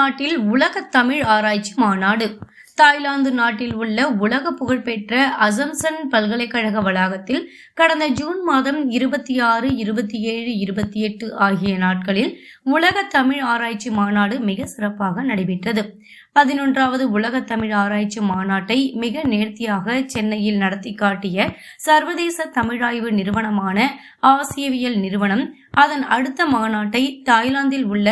தாய்லாந்தில் உலக தமிழ் ஆராய்ச்சி மாநாடு. தாய்லாந்து நாட்டில் உள்ள உலக புகழ்பெற்ற அசம்சன் பல்கலைக்கழக வளாகத்தில் கடந்த ஜூன் மாதம் 26, 27, 28 ஆகிய நாட்களில் உலக தமிழ் ஆராய்ச்சி மாநாடு மிக சிறப்பாக நடைபெற்றது. 11வது உலக தமிழ் ஆராய்ச்சி மாநாட்டை மிக நேர்த்தியாக சென்னையில் நடத்தி காட்டிய சர்வதேச தமிழாய்வு நிறுவனமான ஆசியவியல் நிறுவனம் அதன் அடுத்த மாநாட்டை தாய்லாந்தில் உள்ள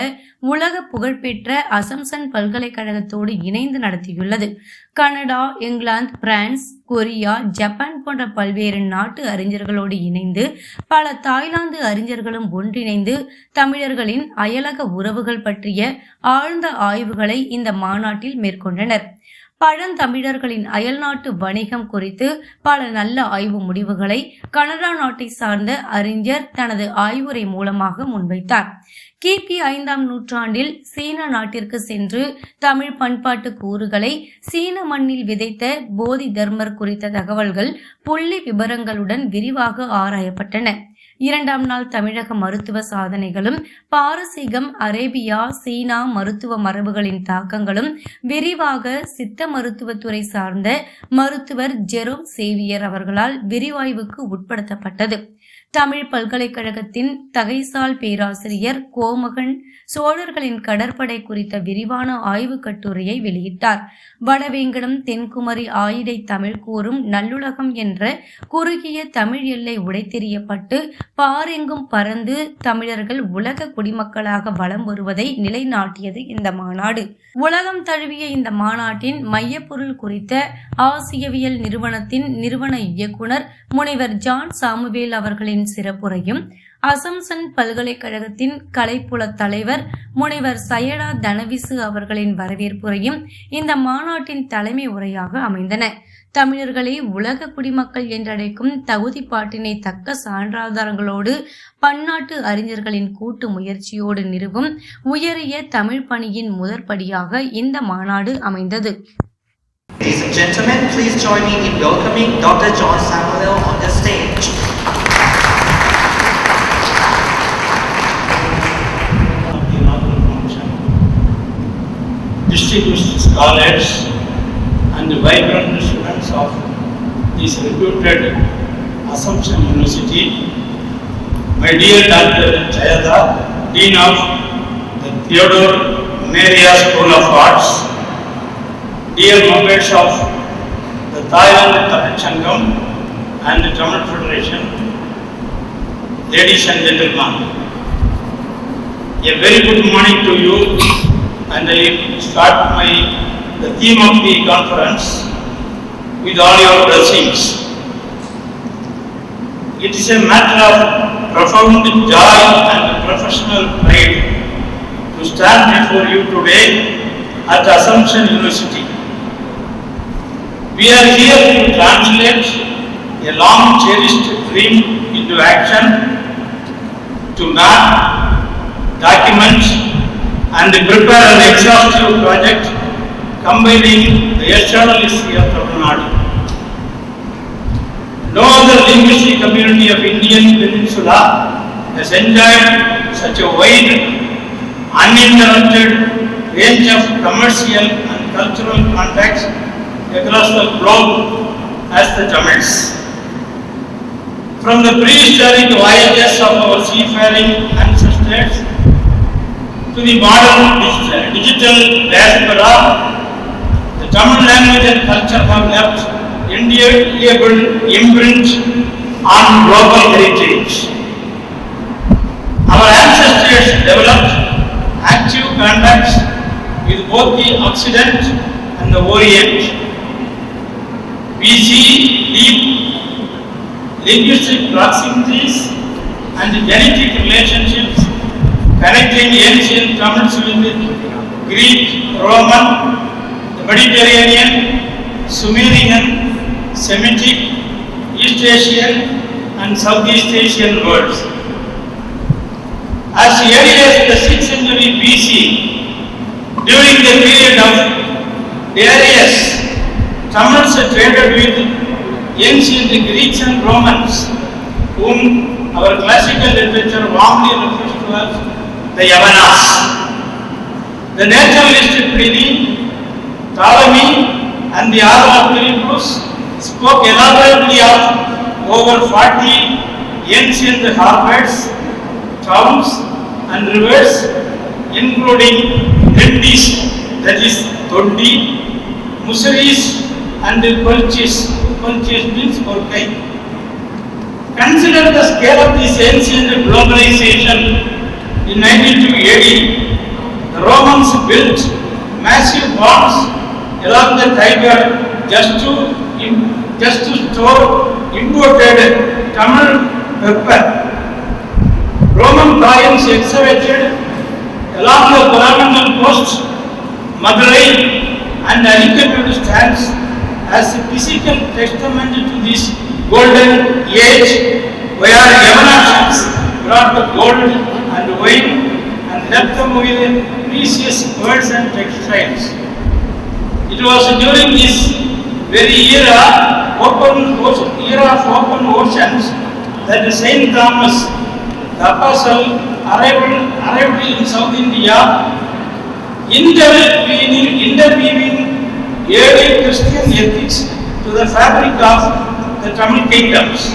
உலக புகழ்பெற்ற அசம்சன் பல்கலைக்கழகத்தோடு இணைந்து நடத்தியுள்ளது. Canada, England, France, Korea, Japan போன்ற பல்வேறு நாட்டு அறிஞர்களோடு இணைந்து பல தாய்லாந்து அறிஞர்களும் ஒன்றிணைந்து தமிழர்களின் அயலக உறவுகள் பற்றிய ஆழ்ந்த ஆய்வுகளை இந்த மாநாட்டில் மேற்கொண்டனர். பழந்தமிழர்களின் அயல்நாட்டு வணிகம் குறித்து பல நல்ல ஆய்வு முடிவுகளை கனடா நாட்டை சார்ந்த அறிஞர் தனது ஆய்வுரை மூலமாக முன்வைத்தார். கிபி 5ஆம் நூற்றாண்டில் சீன நாட்டிற்கு சென்று தமிழ் பண்பாட்டு கூறுகளை சீன மண்ணில் விதைத்த போதி தர்மர் குறித்த தகவல்கள் புள்ளி விபரங்களுடன் விரிவாக ஆராயப்பட்டன. 2ஆம் நாள் தமிழக மருத்துவ சாதனைகளும் பாரசீகம், அரேபியா, சீனா மருத்துவ மரபுகளின் தாக்கங்களும் விரிவாக சித்த மருத்துவத்துறை சார்ந்த மருத்துவர் ஜெரோம் சேவியர் அவர்களால் விரிவாய்வுக்கு உட்படுத்தப்பட்டது. தமிழ் பல்கலைக்கழகத்தின் தகைசால் பேராசிரியர் கோமகன் சோழர்களின் கடற்படை குறித்த விரிவான ஆய்வு கட்டுரையை வெளியிட்டார். வடவேங்கடம், தென்குமரி, ஆயிடை தமிழ் கூறும் நல்லுலகம் என்ற குறுகிய தமிழ் எல்லை உடைத்தெறியப்பட்டு பாரெங்கும் பறந்து தமிழர்கள் உலக குடிமக்களாக வலம் வருவதை நிலைநாட்டியது இந்த மாநாடு. உலகம் தழுவிய இந்த மாநாட்டின் மையப்பொருள் குறித்த ஆசியவியல் நிறுவனத்தின் நிறுவன இயக்குனர் முனைவர் ஜான் சாமுவேல் அவர்களின் சிறப்புரையும், அசம்சன் பல்கலைக்கழகத்தின் கலைப்புல தலைவர் முனைவர் சயடா தனவிசு அவர்களின் வரவேற்புரையும் இந்த மாநாட்டின் தலைமை உரையாக அமைந்தன. தமிழர்களை உலக குடிமக்கள் என்றழைக்கும் தகுதிப்பாட்டினை தக்க சான்றாதாரங்களோடு பன்னாட்டு அறிஞர்களின் கூட்டு முயற்சியோடு நிறுவும் உயரிய தமிழ் பணியின் முதற்படியாக இந்த மாநாடு அமைந்தது. Ladies and gentlemen, please join me in welcoming Dr. John Samuel on the stage. Distinguished scholars and the vibrant students of this reputed Assumption University, my dear Dr. Jayada, Dean of the Theodore Maria School of Arts, dear members of the Thailand Tamil Sangam and the Tamil Federation, ladies and gentlemen, a very good morning to you, and I start the theme of the conference with all your blessings. It is a matter of profound joy and professional pride to stand before you today at Assumption University. We are here to translate a long cherished dream into action, to map, document and prepare an exhaustive project combining the external history of Tamil Nadu. No other linguistic community of Indian peninsula has enjoyed such a wide, uninterrupted range of commercial and cultural contacts across the globe as the Tamils. From the prehistoric voyages of our seafaring ancestors to the modern digital diaspora, the Tamil language and culture have left indelible imprint on global heritage. Our ancestors developed active contacts with both the Occident and the Orient. We see deep linguistic proximities and genetic relationships connecting ancient Tamils with Greek, Roman, the Mediterranean, Sumerian, Semitic, East Asian and Southeast Asian worlds. As early as the 6th century BC, during the period of Darius, Tamils traded with ancient Greeks and Romans, whom our classical literature warmly refers to as the Yavanas. The naturalist Pliny, Ptolemy, and the author of Philippus spoke elaborately of over 40 ancient harbors, towns, and rivers, including Tendis, that is Tondi, Musaris, and Pulchis. Pulchis means Porkai. Consider the scale of this ancient globalization. In 92 AD, the Romans built massive ponds along the Tiber just to store imported Tamil pepper. Roman Bryans excavated along the Coromandel coast, Madurai, and Alicante stands as a physical testament to this golden age where Yavanashans brought the gold and wine and left them with precious birds and textiles. It was during this very era of open oceans that Saint Thomas the Apostle arrived in South India, interweaving early Christian ethics to the fabric of the Tamil kingdoms.